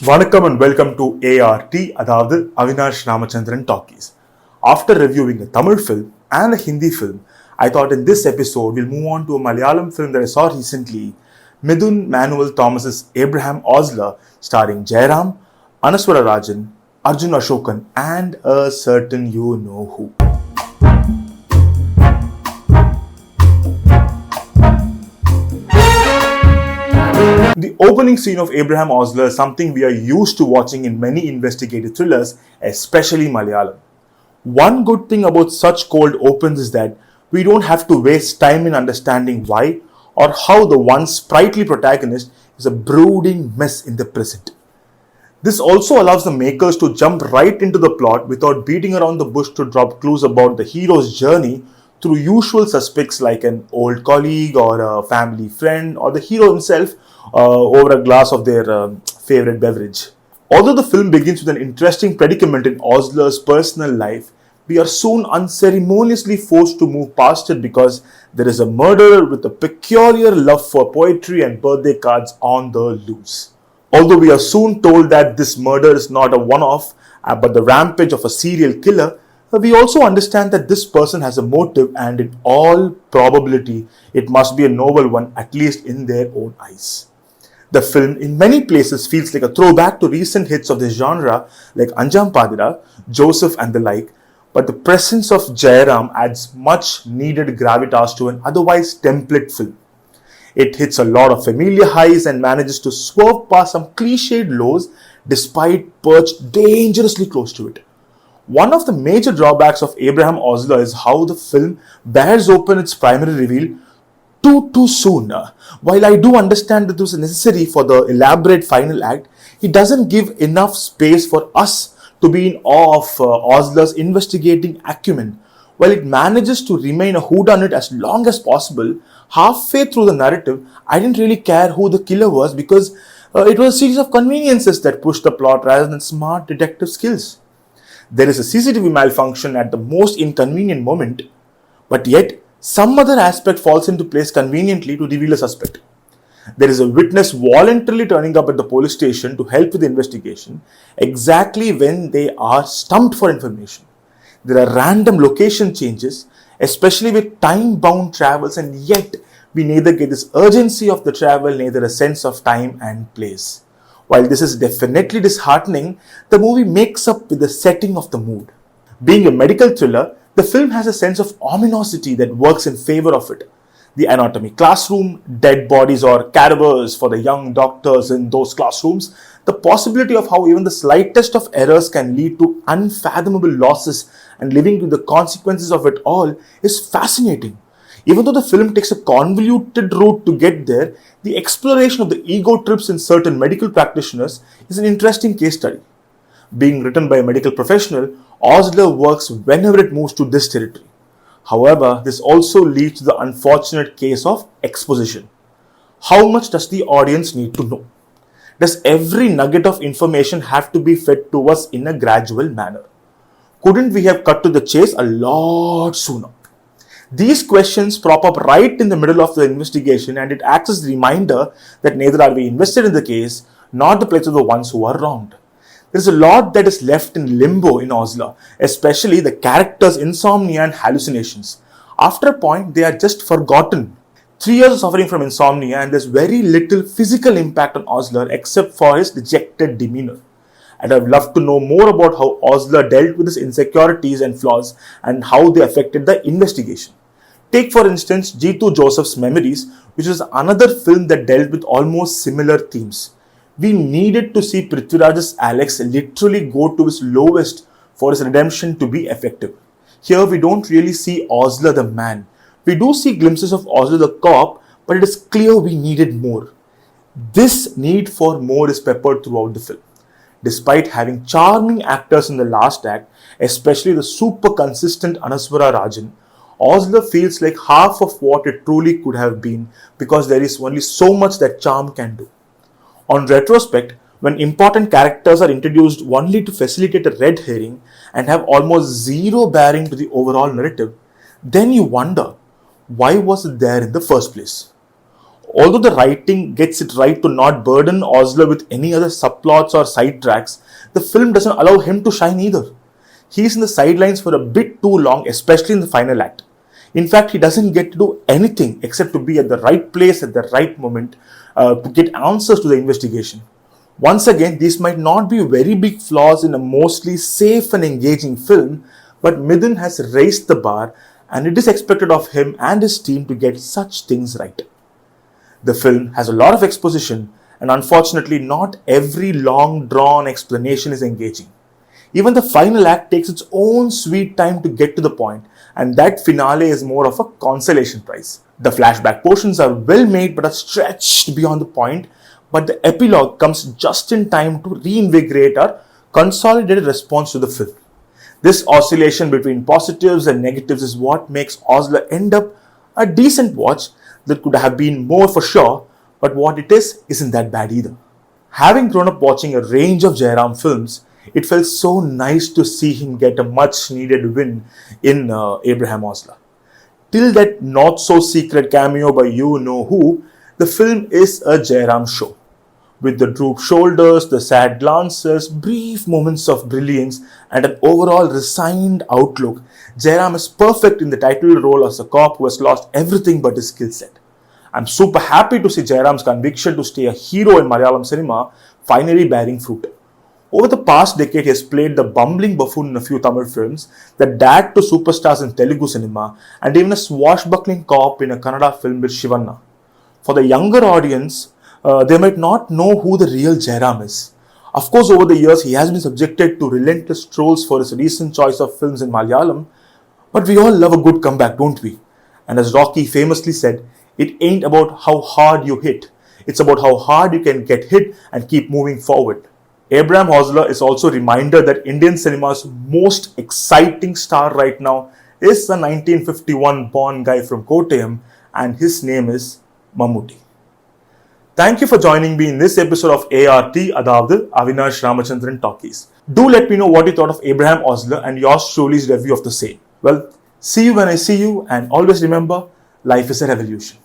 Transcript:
Vanakkam and welcome to ART, அதாவது Avinash Ramachandran Talkies. After reviewing a Tamil film and a Hindi film, I thought in this episode we'll move on to a Malayalam film that I saw recently, Midhun Manuel Thomas's Abraham Ozler, starring Jayaram, Anaswara Rajan, Arjun Ashokan, and a certain you know who. The opening scene of Abraham Ozler is something we are used to watching in many investigative thrillers, especially Malayalam. One good thing about such cold opens is that we don't have to waste time in understanding why or how the once sprightly protagonist is a brooding mess in the present. This also allows the makers to jump right into the plot without beating around the bush to drop clues about the hero's journey through usual suspects like an old colleague or a family friend or the hero himself over a glass of their favorite beverage. Although the film begins with an interesting predicament in Ozler's personal life, we are soon unceremoniously forced to move past it because there is a murderer with a peculiar love for poetry and birthday cards on the loose. Although we are soon told that this murder is not a one-off but the rampage of a serial killer, we also understand that this person has a motive and in all probability it must be a noble one, at least in their own eyes. The film in many places feels like a throwback to recent hits of this genre like Anjam Padira, Joseph and the like, but the presence of Jayaram adds much needed gravitas to an otherwise template film. It hits a lot of familiar highs and manages to swerve past some cliched lows despite perched dangerously close to it. One of the major drawbacks of Abraham Ozler is how the film bears open its primary reveal too soon. While I do understand that this is necessary for the elaborate final act, it doesn't give enough space for us to be in awe of Ozler's investigating acumen. While it manages to remain a whodunit as long as possible, halfway through the narrative, I didn't really care who the killer was because it was a series of conveniences that pushed the plot rather than smart detective skills. There is a CCTV malfunction at the most inconvenient moment, but yet some other aspect falls into place conveniently to reveal a suspect. There is a witness voluntarily turning up at the police station to help with the investigation exactly when they are stumped for information. There are random location changes, especially with time-bound travels, and yet we neither get this urgency of the travel, neither a sense of time and place. While this is definitely disheartening, the movie makes up with the setting of the mood. Being a medical thriller, the film has a sense of ominosity that works in favor of it. The anatomy classroom, dead bodies or cadavers for the young doctors in those classrooms, the possibility of how even the slightest of errors can lead to unfathomable losses and living with the consequences of it all is fascinating. Even though the film takes a convoluted route to get there, the exploration of the ego trips in certain medical practitioners is an interesting case study. Being written by a medical professional, Ozler works whenever it moves to this territory. However, this also leads to the unfortunate case of exposition. How much does the audience need to know? Does every nugget of information have to be fed to us in a gradual manner? Couldn't we have cut to the chase a lot sooner? These questions prop up right in the middle of the investigation, and it acts as a reminder that neither are we invested in the case nor the plight of the ones who are wronged. There is a lot that is left in limbo in Ozler, especially the characters' insomnia and hallucinations. After a point, they are just forgotten. 3 years of suffering from insomnia, and there's very little physical impact on Ozler except for his dejected demeanor. And I'd love to know more about how Ozler dealt with his insecurities and flaws and how they affected the investigation. Take for instance G2 Joseph's Memories, which is another film that dealt with almost similar themes. We needed to see Prithviraj's Alex literally go to his lowest for his redemption to be effective. Here we don't really see Ozler the man. We do see glimpses of Ozler the cop, but it is clear we needed more. This need for more is peppered throughout the film. Despite having charming actors in the last act, especially the super consistent Anaswara Rajan, Ozler feels like half of what it truly could have been because there is only so much that charm can do. On retrospect, when important characters are introduced only to facilitate a red herring and have almost zero bearing to the overall narrative, then you wonder, why was it there in the first place? Although the writing gets it right to not burden Ozler with any other subplots or side tracks, the film doesn't allow him to shine either. He's in the sidelines for a bit too long, especially in the final act. In fact, he doesn't get to do anything except to be at the right place at the right moment to get answers to the investigation. Once again, these might not be very big flaws in a mostly safe and engaging film, but Midhun has raised the bar and it is expected of him and his team to get such things right. The film has a lot of exposition, and unfortunately not every long drawn explanation is engaging. Even the final act takes its own sweet time to get to the point, and that finale is more of a consolation prize. The flashback portions are well made but are stretched beyond the point, but the epilogue comes just in time to reinvigorate our consolidated response to the film. This oscillation between positives and negatives is what makes Ozler end up a decent watch that could have been more for sure, but what it is isn't that bad either. Having grown up watching a range of Jayaram films, it felt so nice to see him get a much needed win in Abraham Ozler. Till that not so secret cameo by you know who, the film is a Jayaram show. With the drooped shoulders, the sad glances, brief moments of brilliance, and an overall resigned outlook, Jayaram is perfect in the title role as a cop who has lost everything but his skill set. I'm super happy to see Jayaram's conviction to stay a hero in Malayalam cinema finally bearing fruit. Over the past decade, he has played the bumbling buffoon in a few Tamil films, the dad to superstars in Telugu cinema, and even a swashbuckling cop in a Kannada film with Shivanna. For the younger audience, they might not know who the real Jayaram is. Of course, over the years, he has been subjected to relentless trolls for his recent choice of films in Malayalam, but we all love a good comeback, don't we? And as Rocky famously said, it ain't about how hard you hit, it's about how hard you can get hit and keep moving forward. Abraham Ozler is also a reminder that Indian cinema's most exciting star right now is a 1951 born guy from Kottayam, and his name is Mammootty. Thank you for joining me in this episode of ART, Adavdu Avinash Ramachandran Talkies. Do let me know what you thought of Abraham Ozler and yours truly's review of the same. Well, see you when I see you, and always remember, life is a revolution.